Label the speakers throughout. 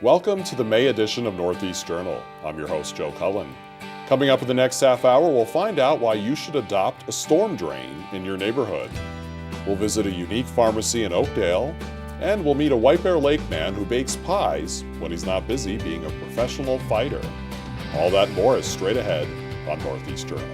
Speaker 1: Welcome to the May edition of Northeast Journal. I'm your host, Joe Cullen. Coming up in the next half hour, we'll find out why you should adopt a storm drain in your neighborhood. We'll visit a unique pharmacy in Oakdale, and we'll meet a White Bear Lake man who bakes pies when he's not busy being a professional fighter. All that and more is straight ahead on Northeast Journal.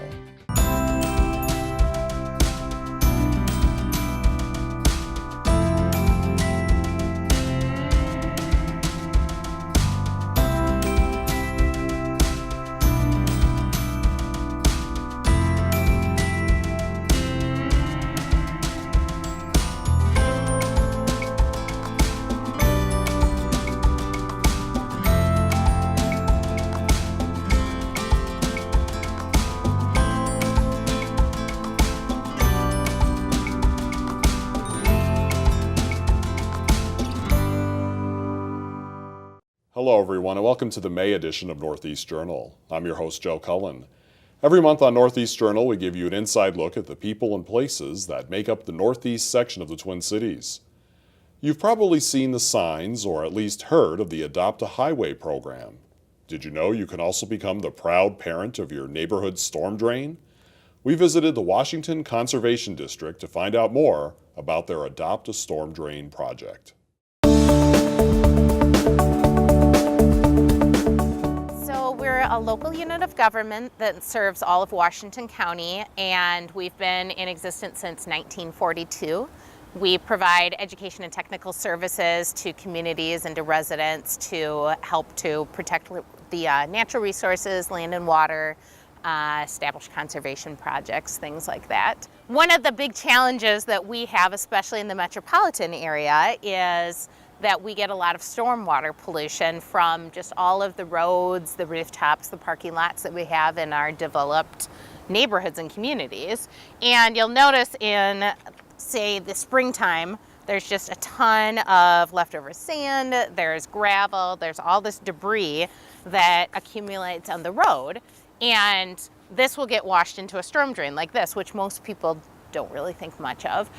Speaker 1: Hello everyone and welcome to the May edition of Northeast Journal. I'm your host, Joe Cullen. Every month on Northeast Journal, we give you an inside look at the people and places that make up the northeast section of the Twin Cities. You've probably seen the signs or at least heard of the Adopt a Highway program. Did you know you can also become the proud parent of your neighborhood storm drain? We visited the Washington Conservation District to find out more about their Adopt a Storm Drain project.
Speaker 2: We're a local unit of government that serves all of Washington County, and we've been in existence since 1942. We provide education and technical services to communities and to residents to help to protect the natural resources, land and water, establish conservation projects, things like that. One of the big challenges that we have, especially in the metropolitan area, is that we get a lot of stormwater pollution from just all of the roads, the rooftops, the parking lots that we have in our developed neighborhoods and communities. And you'll notice in, say, the springtime, there's just a ton of leftover sand, there's gravel, there's all this debris that accumulates on the road. And this will get washed into a storm drain like this, which most people don't really think much of,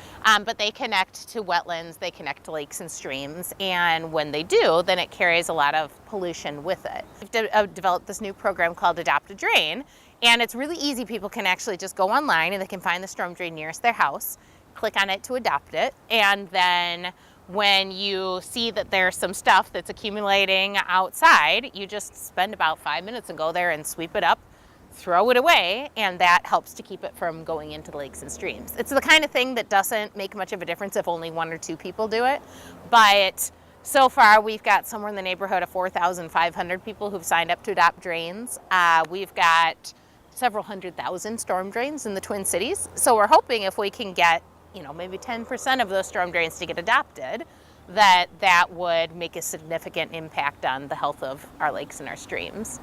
Speaker 2: but they connect to wetlands, they connect to lakes and streams, and when they do, then it carries a lot of pollution with it. We've developed this new program called Adopt a Drain, and it's really easy. People can actually just go online and they can find the storm drain nearest their house, click on it to adopt it, and then when you see that there's some stuff that's accumulating outside, you just spend about 5 minutes and go there and sweep it up, throw it away, and that helps to keep it from going into the lakes and streams. It's the kind of thing that doesn't make much of a difference if only 1 or 2 people do it, but so far we've got somewhere in the neighborhood of 4,500 people who've signed up to adopt drains. We've got several 100,000 storm drains in the Twin Cities, so we're hoping if we can get, maybe 10% of those storm drains to get adopted, that would make a significant impact on the health of our lakes and our streams.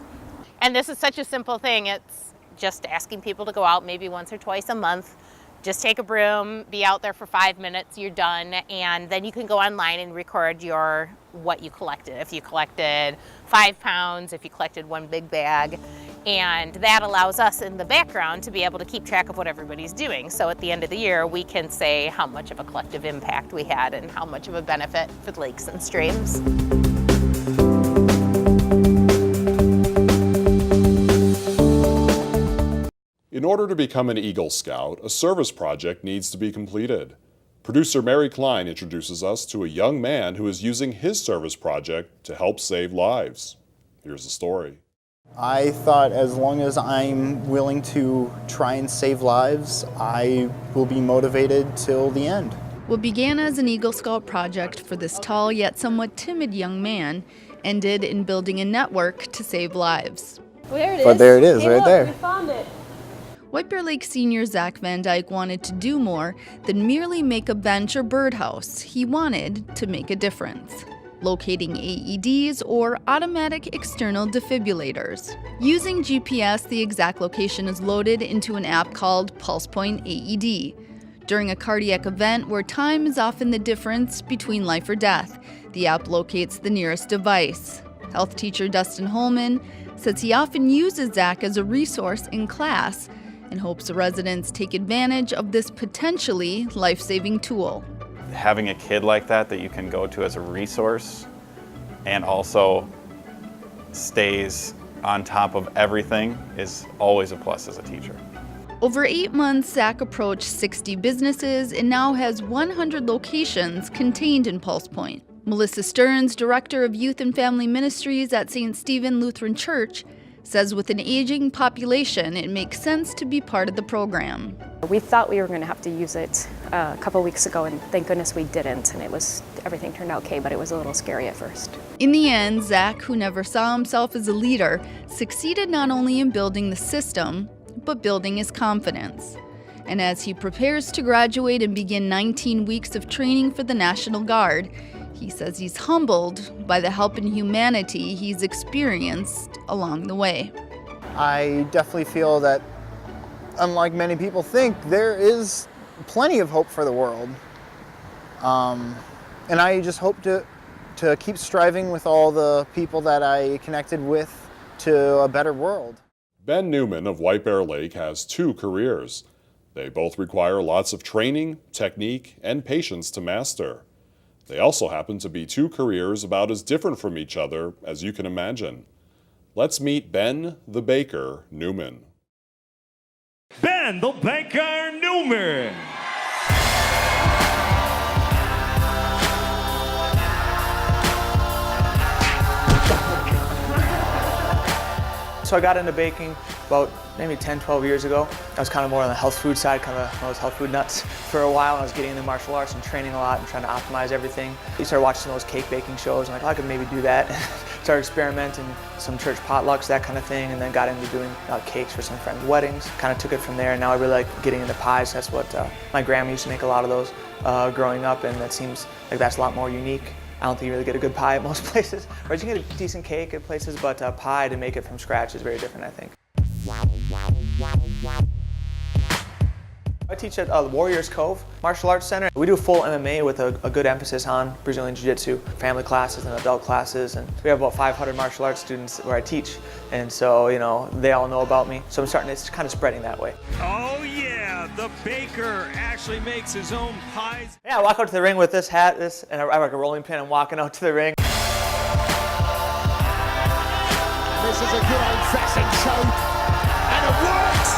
Speaker 2: And this is such a simple thing. It's just asking people to go out maybe once or twice a month, just take a broom, be out there for 5 minutes, you're done, and then you can go online and record what you collected. If you collected 5 pounds, if you collected 1 big bag, and that allows us in the background to be able to keep track of what everybody's doing. So at the end of the year, we can say how much of a collective impact we had and how much of a benefit for the lakes and streams.
Speaker 1: In order to become an Eagle Scout, a service project needs to be completed. Producer Mary Klein introduces us to a young man who is using his service project to help save lives. Here's the story.
Speaker 3: I thought as long as I'm willing to try and save lives, I will be motivated till the end.
Speaker 4: What began as an Eagle Scout project for this tall yet somewhat timid young man ended in building a network to save lives.
Speaker 5: Well, there it is.
Speaker 3: But there it is, right there.
Speaker 5: We found it.
Speaker 4: White Bear Lake senior Zach Van Dyke wanted to do more than merely make a bench or birdhouse. He wanted to make a difference, locating AEDs or automatic external defibrillators. Using GPS, the exact location is loaded into an app called PulsePoint AED. During a cardiac event where time is often the difference between life or death, the app locates the nearest device. Health teacher Dustin Holman says he often uses Zach as a resource in class and hopes the residents take advantage of this potentially life-saving tool.
Speaker 6: Having a kid like that you can go to as a resource
Speaker 5: and also stays on top of everything is always a plus as a teacher.
Speaker 4: Over 8 months, Zach approached 60 businesses and now has 100 locations contained in Pulse Point. Melissa Stearns, Director of Youth and Family Ministries at St. Stephen Lutheran Church, says with an aging population, it makes sense to be part of the program.
Speaker 6: We thought we were going to have to use it a couple weeks ago, and thank goodness we didn't, and everything turned out okay, but it was a little scary at first.
Speaker 4: In the end, Zach, who never saw himself as a leader, succeeded not only in building the system, but building his confidence. And as he prepares to graduate and begin 19 weeks of training for the National Guard, he says he's humbled by the help and humanity he's experienced along the way.
Speaker 3: I definitely feel that, unlike many people think, there is plenty of hope for the world. And I just hope to keep striving with all the people that I connected with to a better world.
Speaker 1: Ben Newman of White Bear Lake has 2 careers. They both require lots of training, technique, and patience to master. They also happen to be 2 careers about as different from each other as you can imagine. Let's meet Ben the Baker Newman.
Speaker 7: Ben the Baker Newman.
Speaker 8: So I got into baking about maybe 10, 12 years ago. I was kind of more on the health food side, kind of one of those health food nuts for a while. I was getting into martial arts and training a lot and trying to optimize everything. I started watching some of those cake baking shows and I could maybe do that. Started experimenting, some church potlucks, that kind of thing, and then got into doing cakes for some friends' weddings. Kind of took it from there, and now I really like getting into pies. That's what my grandma used to make a lot of those growing up, and that seems like that's a lot more unique. I don't think you really get a good pie at most places, or you can get a decent cake at places, but pie to make it from scratch is very different, I think. I teach at Warriors Cove Martial Arts Center. We do full MMA with a good emphasis on Brazilian Jiu-Jitsu, family classes and adult classes, and we have about 500 martial arts students where I teach, and so, you know, they all know about me, so it's kind of spreading that way.
Speaker 7: Oh yeah, the baker actually makes his own pies.
Speaker 8: Yeah, I walk out to the ring with this hat, and I have like a rolling pin. I'm walking out to the ring.
Speaker 7: This is a good old-fashioned choke, and it works!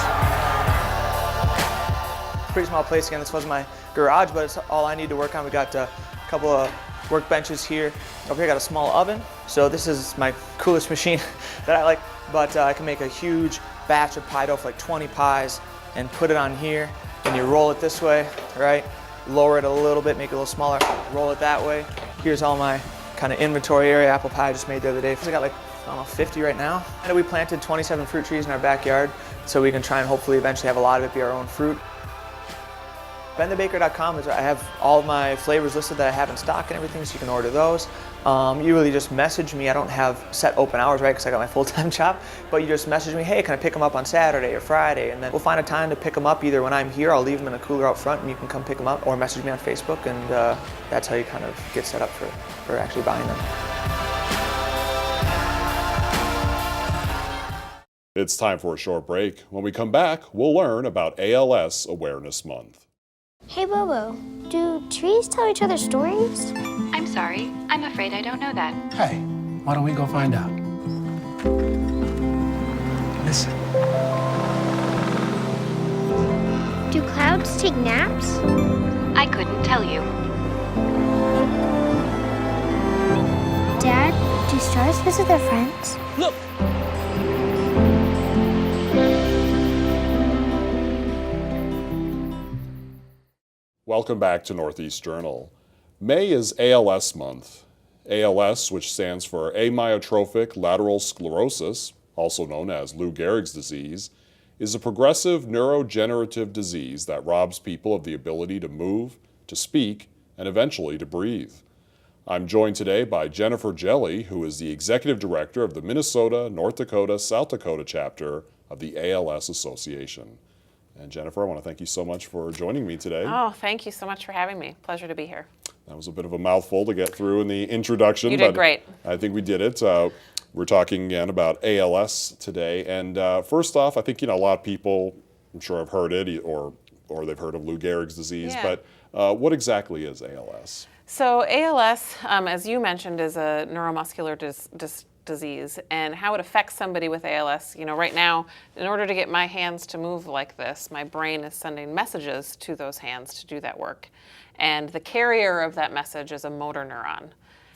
Speaker 8: Pretty small place again. This was my garage, but it's all I need to work on. We got a couple of workbenches here. Over here I got a small oven. So this is my coolest machine that I like, but I can make a huge batch of pie dough for like 20 pies and put it on here, and you roll it this way, right? Lower it a little bit, make it a little smaller, roll it that way. Here's all my kind of inventory area. Apple pie I just made the other day. I got like, I don't know, 50 right now. And we planted 27 fruit trees in our backyard, so we can try and hopefully eventually have a lot of it be our own fruit. BenTheBaker.com is, I have all of my flavors listed that I have in stock and everything, so you can order those. You really just message me. I don't have set open hours, right, because I got my full-time job, but you just message me, hey, can I pick them up on Saturday or Friday? And then we'll find a time to pick them up. Either when I'm here, I'll leave them in a cooler out front and you can come pick them up, or message me on Facebook, and that's how you kind of get set up for actually buying them.
Speaker 1: It's time for a short break. When we come back, we'll learn about ALS Awareness Month.
Speaker 9: Hey Bobo, do trees tell each other stories?
Speaker 10: I'm sorry, I'm afraid I don't know that.
Speaker 11: Hey, why don't we go find out? Listen.
Speaker 9: Do clouds take naps?
Speaker 10: I couldn't tell you.
Speaker 9: Dad, do stars visit their friends?
Speaker 7: Look!
Speaker 1: Welcome back to Northeast Journal. May is ALS month. ALS, which stands for amyotrophic lateral sclerosis, also known as Lou Gehrig's disease, is a progressive neurodegenerative disease that robs people of the ability to move, to speak, and eventually to breathe. I'm joined today by Jennifer Jelly, who is the Executive Director of the Minnesota, North Dakota, South Dakota chapter of the ALS Association. And Jennifer, I want to thank you so much for joining me today.
Speaker 12: Oh, thank you so much for having me. Pleasure to be here.
Speaker 1: That was a bit of a mouthful to get through in the introduction.
Speaker 12: You did great.
Speaker 1: I think we did it. We're talking again about ALS today. And first off, I think a lot of people, I'm sure, have heard it or they've heard of Lou Gehrig's disease.
Speaker 12: Yeah.
Speaker 1: But what exactly is ALS?
Speaker 12: So ALS, as you mentioned, is a neuromuscular disease, and how it affects somebody with ALS. Right now, in order to get my hands to move like this, my brain is sending messages to those hands to do that work. And the carrier of that message is a motor neuron.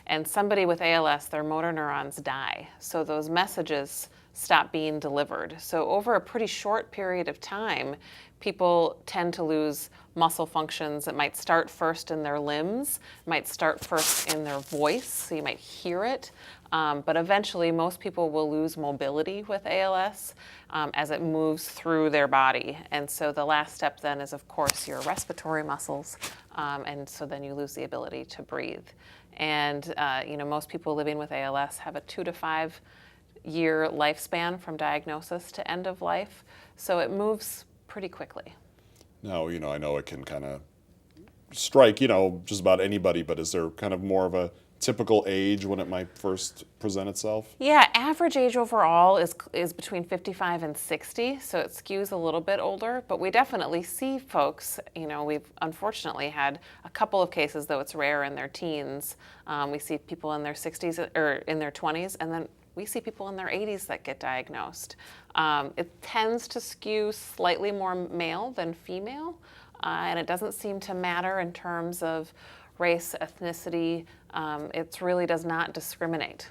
Speaker 12: And somebody with ALS, their motor neurons die. So those messages stop being delivered. So over a pretty short period of time, people tend to lose muscle functions. It might start first in their limbs, might start first in their voice, so you might hear it. But eventually, most people will lose mobility with ALS as it moves through their body. And so the last step then is, of course, your respiratory muscles. And so then you lose the ability to breathe. And most people living with ALS have a 2 to 5 year lifespan from diagnosis to end of life. So it moves pretty quickly.
Speaker 1: Now, I know it can kind of strike, just about anybody, but is there kind of more of a typical age when it might first present itself?
Speaker 12: Yeah, average age overall is between 55 and 60, so it skews a little bit older, but we definitely see folks, we've unfortunately had a couple of cases, though it's rare, in their teens. We see people in their 60s or in their 20s, and then we see people in their 80s that get diagnosed. It tends to skew slightly more male than female, and it doesn't seem to matter in terms of race, ethnicity. It really does not discriminate.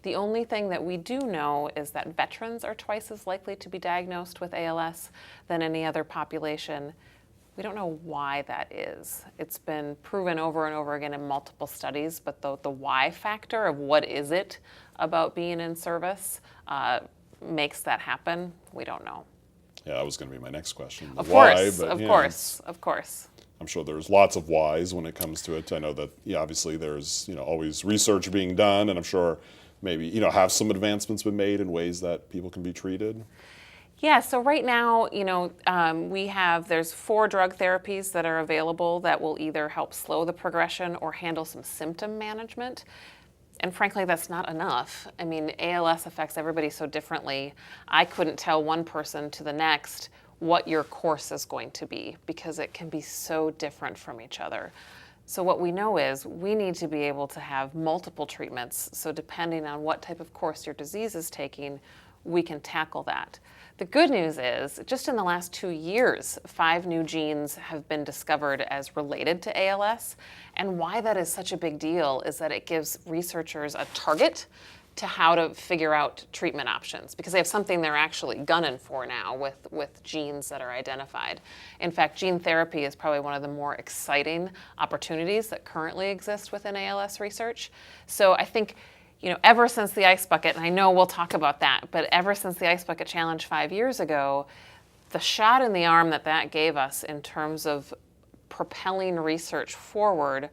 Speaker 12: The only thing that we do know is that veterans are twice as likely to be diagnosed with ALS than any other population. We don't know why that is. It's been proven over and over again in multiple studies, but the why factor of what is it about being in service makes that happen, we don't know.
Speaker 1: Yeah, that was going to be my next question.
Speaker 12: Of
Speaker 1: why,
Speaker 12: course,
Speaker 1: but,
Speaker 12: of course.
Speaker 1: I'm sure there's lots of whys when it comes to it. I know that, obviously there's, always research being done, and I'm sure maybe, have some advancements been made in ways that people can be treated.
Speaker 12: Yeah, so right now, there's 4 drug therapies that are available that will either help slow the progression or handle some symptom management. And frankly, that's not enough. I mean, ALS affects everybody so differently. I couldn't tell one person to the next what your course is going to be because it can be so different from each other. So what we know is we need to be able to have multiple treatments. So depending on what type of course your disease is taking, we can tackle that. The good news is, just in the last 2 years, 5 new genes have been discovered as related to ALS. And why that is such a big deal is that it gives researchers a target to how to figure out treatment options, because they have something they're actually gunning for now with genes that are identified. In fact, gene therapy is probably one of the more exciting opportunities that currently exist within ALS research. So I think, ever since the Ice Bucket, and I know we'll talk about that, but ever since the Ice Bucket Challenge 5 years ago, the shot in the arm that gave us in terms of propelling research forward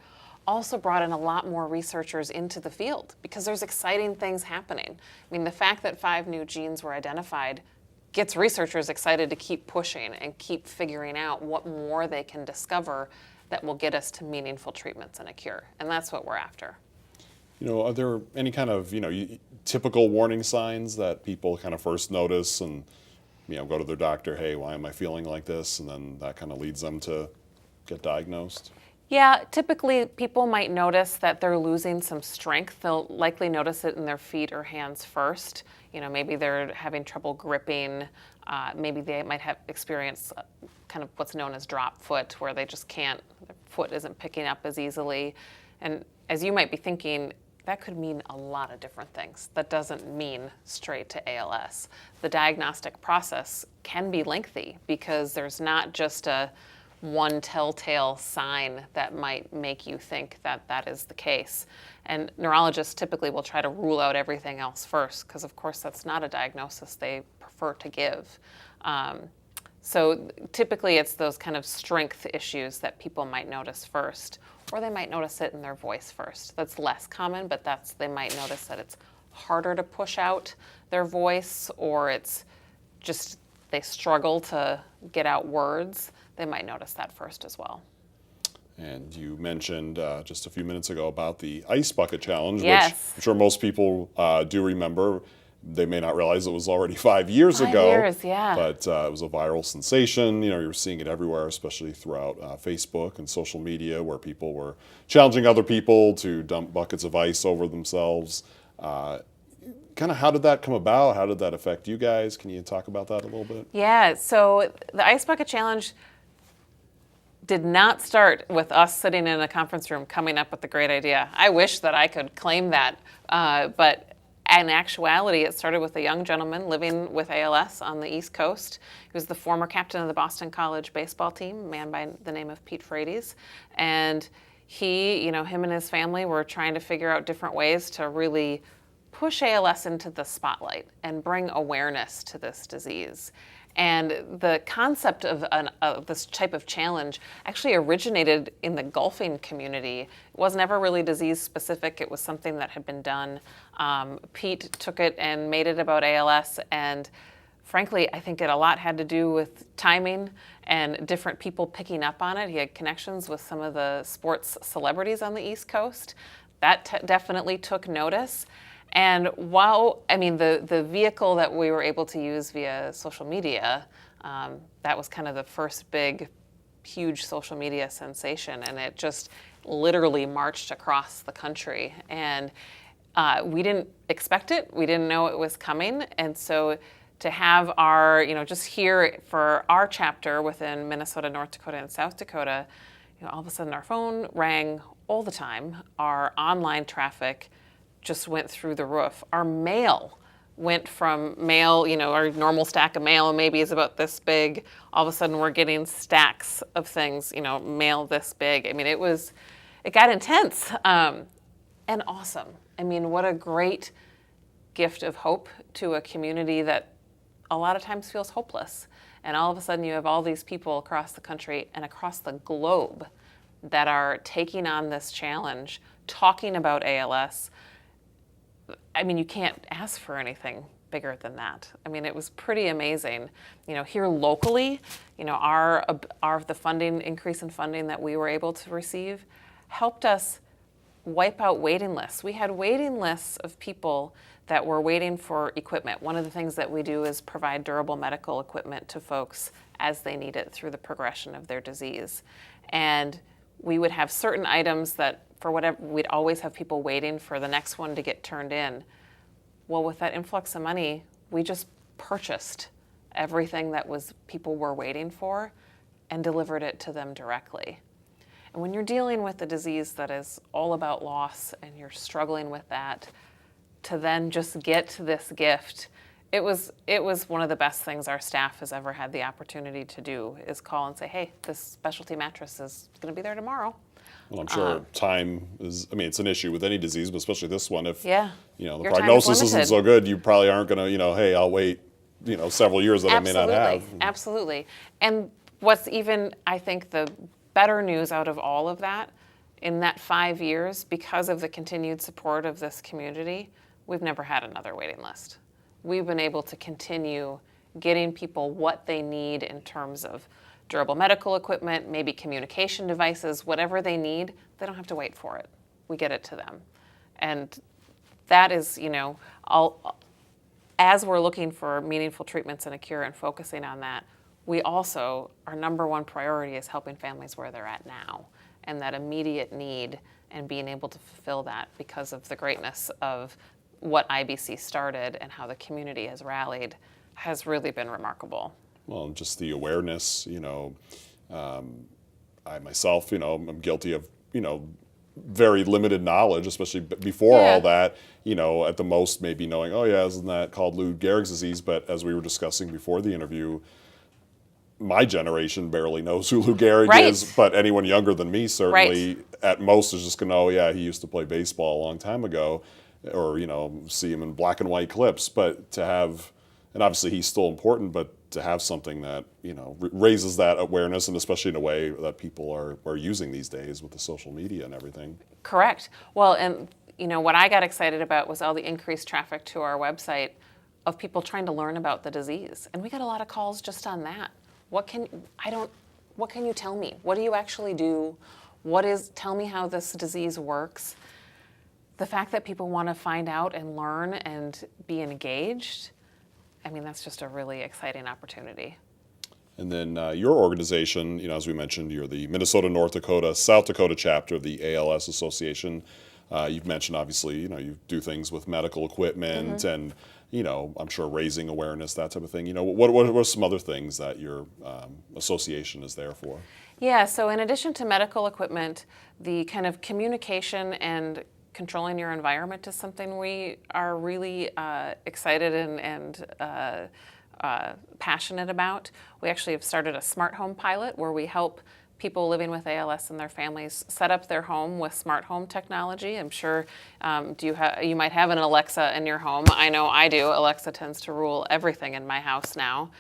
Speaker 12: also brought in a lot more researchers into the field because there's exciting things happening. I mean, the fact that 5 new genes were identified gets researchers excited to keep pushing and keep figuring out what more they can discover that will get us to meaningful treatments and a cure. And that's what we're after.
Speaker 1: Are there any kind of, typical warning signs that people kind of first notice and, go to their doctor, hey, why am I feeling like this? And then that kind of leads them to get diagnosed?
Speaker 12: Yeah, typically people might notice that they're losing some strength. They'll likely notice it in their feet or hands first. Maybe they're having trouble gripping. Maybe they might have experienced kind of what's known as drop foot, where they just can't, their foot isn't picking up as easily. And as you might be thinking, that could mean a lot of different things. That doesn't mean straight to ALS. The diagnostic process can be lengthy because there's not just one telltale sign that might make you think that that is the case. And neurologists typically will try to rule out everything else first because, of course, that's not a diagnosis they prefer to give. So typically it's those kind of strength issues that people might notice first, or they might notice it in their voice first. That's less common, but they might notice that it's harder to push out their voice, or it's just they struggle to get out words. They might notice that first as well.
Speaker 1: And you mentioned just a few minutes ago about the Ice Bucket Challenge,
Speaker 12: yes,
Speaker 1: which I'm sure most people do remember. they may not realize it was already 5 years ago.
Speaker 12: 5 years, yeah.
Speaker 1: But it was a viral sensation. You know, you're seeing it everywhere, especially throughout Facebook and social media, where people were challenging other people to dump buckets of ice over themselves. Kind of how did that come about? How did that affect you guys? Can you talk about that a little bit?
Speaker 12: Yeah, so the Ice Bucket Challenge did not start with us sitting in a conference room coming up with the great idea. I wish that I could claim that, but in actuality, it started with a young gentleman living with ALS on the East Coast. He was the former captain of the Boston College baseball team, a man by the name of Pete Frates. And he, him and his family were trying to figure out different ways to really push ALS into the spotlight and bring awareness to this disease. And the concept of this type of challenge actually originated in the golfing community. It was never really disease specific. It was something that had been done. Pete took it and made it about ALS, and frankly, I think it a lot had to do with timing and different people picking up on it. He had connections with some of the sports celebrities on the East Coast. That definitely took notice. And while, the vehicle that we were able to use via social media, that was kind of the first big, huge social media sensation, and it just literally marched across the country. And we didn't expect it. We didn't know it was coming. And so to have our, just here for our chapter within Minnesota, North Dakota, and South Dakota, all of a sudden our phone rang all the time. Our online traffic just went through the roof. Our mail went from mail, our normal stack of mail maybe is about this big. All of a sudden we're getting stacks of things, mail this big. It got intense and awesome. What a great gift of hope to a community that a lot of times feels hopeless. And all of a sudden you have all these people across the country and across the globe that are taking on this challenge, talking about ALS. You can't ask for anything bigger than that. It was pretty amazing. Here locally, the funding, increase in funding that we were able to receive helped us wipe out waiting lists. We had waiting lists of people that were waiting for equipment. One of the things that we do is provide durable medical equipment to folks as they need it through the progression of their disease. And we would have certain items that for whatever, we'd always have people waiting for the next one to get turned in. Well, with that influx of money, we just purchased everything that people were waiting for and delivered it to them directly. And when you're dealing with a disease that is all about loss and you're struggling with that, to then just get this gift, it was one of the best things our staff has ever had the opportunity to do, is call and say, hey, this specialty mattress is going to be there tomorrow.
Speaker 1: Well, I'm sure time is, it's an issue with any disease, but especially this one. If,
Speaker 12: the
Speaker 1: prognosis isn't so good, you probably aren't going to, hey, I'll wait, several years that I may not have.
Speaker 12: Absolutely. And what's even, I think, the better news out of all of that, in that 5 years, because of the continued support of this community, we've never had another waiting list. We've been able to continue getting people what they need in terms of durable medical equipment, maybe communication devices, whatever they need, they don't have to wait for it. We get it to them. And that is, as we're looking for meaningful treatments and a cure and focusing on that, we also, our number one priority is helping families where they're at now, and that immediate need and being able to fulfill that because of the greatness of what IBC started and how the community has rallied has really been remarkable.
Speaker 1: Well, just the awareness, I myself, I'm guilty of, very limited knowledge, especially before all that, at the most maybe knowing, oh yeah, isn't that called Lou Gehrig's disease? But as we were discussing before the interview, my generation barely knows who Lou Gehrig is, but anyone younger than me certainly at most is just going to know, yeah, he used to play baseball a long time ago, or, see him in black and white clips. But to have, and obviously he's still important, but to have something that, raises that awareness, and especially in a way that people are using these days with the social media and everything.
Speaker 12: Correct. Well, and what I got excited about was all the increased traffic to our website of people trying to learn about the disease. And we got a lot of calls just on that. What can you tell me? What do you actually do? Tell me how this disease works. the fact that people want to find out and learn and be engaged, I mean, that's just a really exciting opportunity.
Speaker 1: And then your organization, as we mentioned, you're the Minnesota, North Dakota, South Dakota chapter of the ALS Association. You've mentioned, obviously, you do things with medical equipment and, I'm sure raising awareness, that type of thing. What are some other things that your association is there for?
Speaker 12: Yeah, so in addition to medical equipment, the kind of communication and controlling your environment is something we are really excited and passionate about. We actually have started a smart home pilot where we help people living with ALS and their families set up their home with smart home technology. I'm sure you might have an Alexa in your home. I know I do. Alexa tends to rule everything in my house now.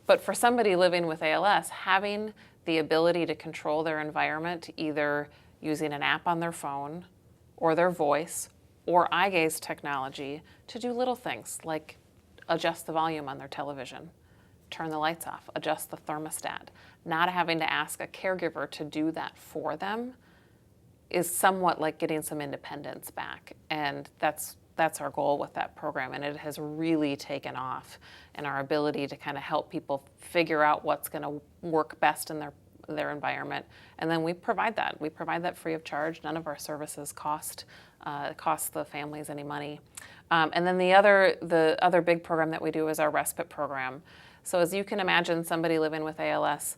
Speaker 12: But for somebody living with ALS, having the ability to control their environment either using an app on their phone or their voice or eye gaze technology to do little things like adjust the volume on their television, turn the lights off, adjust the thermostat. Not having to ask a caregiver to do that for them is somewhat like getting some independence back. And that's our goal with that program. And it has really taken off in our ability to kind of help people figure out what's going to work best in their environment. And then we provide that. We provide that free of charge. None of our services cost the families any money. And then the other big program that we do is our respite program. So as you can imagine, somebody living with ALS,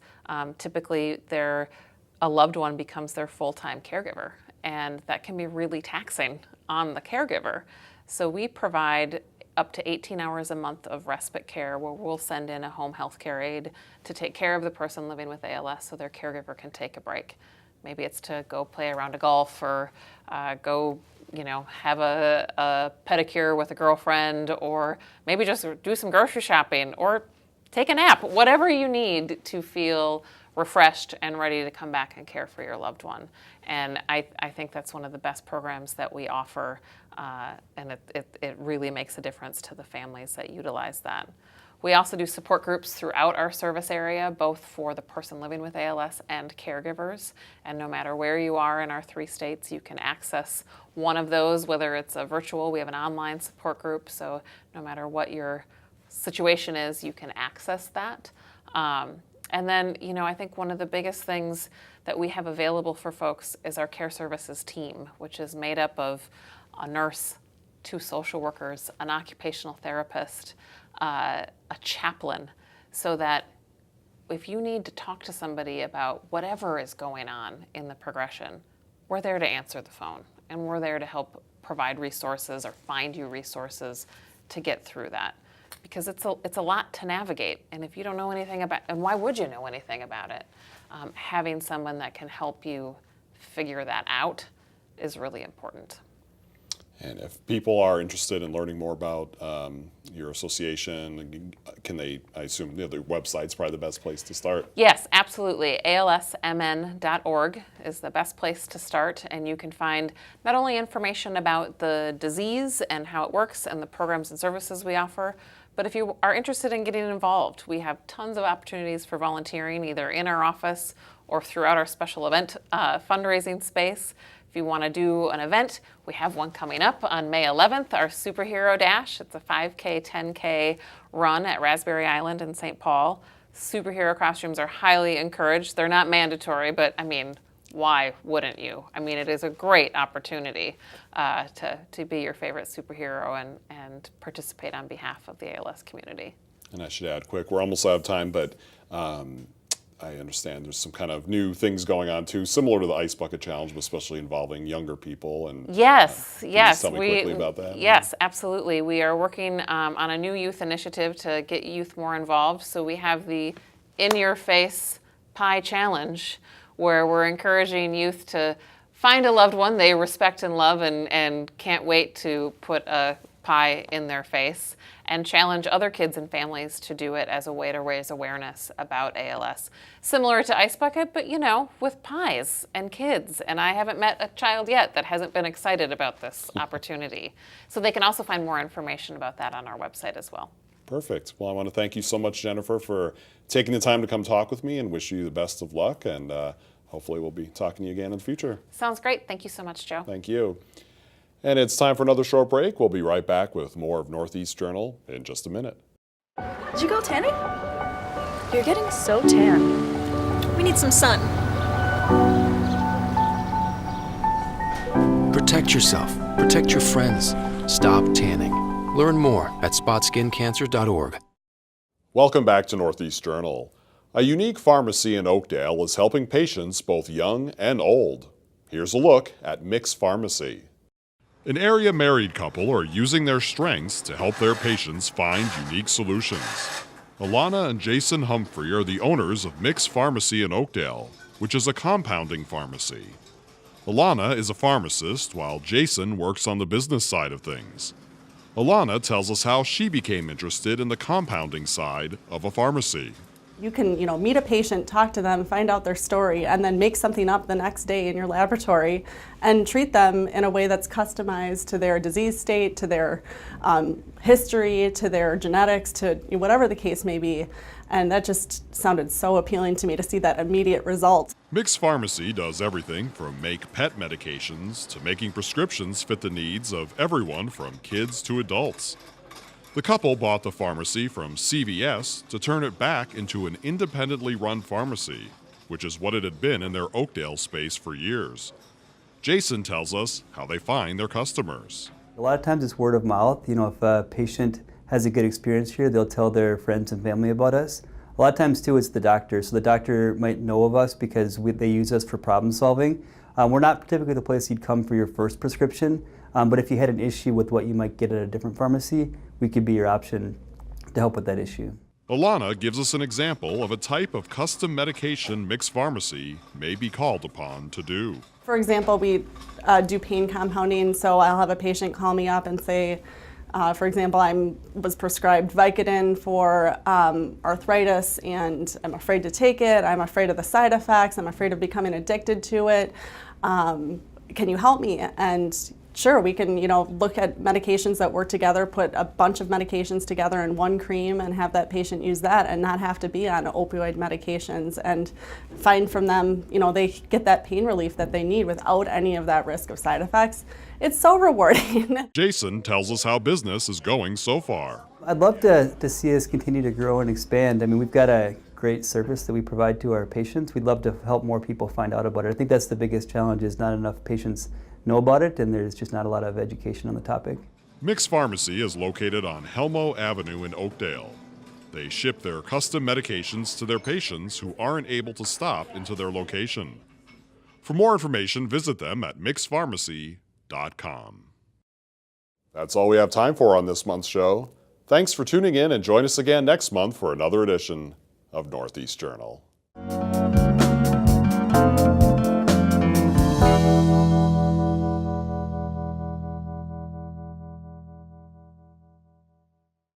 Speaker 12: typically a loved one becomes their full-time caregiver, and that can be really taxing on the caregiver. So we provide up to 18 hours a month of respite care where we'll send in a home health care aide to take care of the person living with ALS so their caregiver can take a break. Maybe it's to go play a round of golf or go have a pedicure with a girlfriend, or maybe just do some grocery shopping or take a nap, whatever you need to feel refreshed and ready to come back and care for your loved one. And I think that's one of the best programs that we offer, and it really makes a difference to the families that utilize that. We also do support groups throughout our service area, both for the person living with ALS and caregivers. And no matter where you are in our 3 states, you can access one of those, whether it's a virtual, we have an online support group, so no matter what your situation is, you can access that. And then, I think one of the biggest things that we have available for folks is our care services team, which is made up of a nurse, 2 social workers, an occupational therapist, a chaplain, so that if you need to talk to somebody about whatever is going on in the progression, we're there to answer the phone, and we're there to help provide resources or find you resources to get through that. Because it's a lot to navigate, and if you don't know anything about, and why would you know anything about it? Having someone that can help you figure that out is really important.
Speaker 1: And if people are interested in learning more about your association, can they, I assume the website's probably the best place to start?
Speaker 12: Yes, absolutely. ALSMN.org is the best place to start, and you can find not only information about the disease and how it works and the programs and services we offer, but if you are interested in getting involved, we have tons of opportunities for volunteering, either in our office or throughout our special event fundraising space. If you want to do an event, we have one coming up on May 11th, our Superhero Dash. It's a 5K, 10K run at Raspberry Island in St. Paul. Superhero costumes are highly encouraged. They're not mandatory, but I mean, why wouldn't you? I mean, it is a great opportunity to be your favorite superhero and participate on behalf of the ALS community.
Speaker 1: And I should add quick, we're almost out of time, but I understand there's some kind of new things going on too, similar to the Ice Bucket Challenge, but especially involving younger people. And
Speaker 12: yes.
Speaker 1: Can you tell me quickly about that?
Speaker 12: Yes, absolutely. We are working on a new youth initiative to get youth more involved. So we have the In Your Face Pie Challenge, where we're encouraging youth to find a loved one they respect and love and can't wait to put a pie in their face, and challenge other kids and families to do it as a way to raise awareness about ALS. Similar to Ice Bucket, but with pies and kids. And I haven't met a child yet that hasn't been excited about this opportunity. So they can also find more information about that on our website as well.
Speaker 1: Perfect. Well, I want to thank you so much, Jennifer, for taking the time to come talk with me, and wish you the best of luck. And hopefully we'll be talking to you again in the future.
Speaker 12: Sounds great. Thank you so much, Joe.
Speaker 1: Thank you. And it's time for another short break. We'll be right back with more of Northeast Journal in just a minute.
Speaker 13: Did you go tanning? You're getting so tan. We need some sun.
Speaker 14: Protect yourself. Protect your friends. Stop tanning. Learn more at spotskincancer.org.
Speaker 1: Welcome back to Northeast Journal. A unique pharmacy in Oakdale is helping patients both young and old. Here's a look at Mix Pharmacy. An area married couple are using their strengths to help their patients find unique solutions. Alana and Jason Humphrey are the owners of Mix Pharmacy in Oakdale, which is a compounding pharmacy. Alana is a pharmacist while Jason works on the business side of things. Alana tells us how she became interested in the compounding side of a pharmacy.
Speaker 15: You can, meet a patient, talk to them, find out their story, and then make something up the next day in your laboratory and treat them in a way that's customized to their disease state, to their history, to their genetics, to whatever the case may be. And that just sounded so appealing to me to see that immediate result.
Speaker 1: Mix Pharmacy does everything from make pet medications to making prescriptions fit the needs of everyone from kids to adults. The couple bought the pharmacy from CVS to turn it back into an independently run pharmacy, which is what it had been in their Oakdale space for years. Jason tells us how they find their customers.
Speaker 16: A lot of times it's word of mouth. If a patient has a good experience here, they'll tell their friends and family about us. A lot of times too, it's the doctor. So the doctor might know of us because they use us for problem solving. We're not typically the place you'd come for your first prescription, but if you had an issue with what you might get at a different pharmacy, we could be your option to help with that issue.
Speaker 1: Alana gives us an example of a type of custom medication Mix Pharmacy may be called upon to do.
Speaker 15: For example, we do pain compounding, so I'll have a patient call me up and say, for example, I was prescribed Vicodin for arthritis and I'm afraid to take it. I'm afraid of the side effects. I'm afraid of becoming addicted to it. Can you help me? And sure, we can, look at medications that work together, put a bunch of medications together in one cream and have that patient use that and not have to be on opioid medications and find from them, they get that pain relief that they need without any of that risk of side effects. It's so rewarding.
Speaker 1: Jason tells us how business is going so far.
Speaker 16: I'd love to see us continue to grow and expand. I mean, we've got a great service that we provide to our patients. We'd love to help more people find out about it. I think that's the biggest challenge, is not enough patients know about it, and there's just not a lot of education on the topic.
Speaker 1: Mix Pharmacy is located on Helmo Avenue in Oakdale. They ship their custom medications to their patients who aren't able to stop into their location. For more information, visit them at mixpharmacy.com. That's all we have time for on this month's show. Thanks for tuning in, and join us again next month for another edition of Northeast Journal.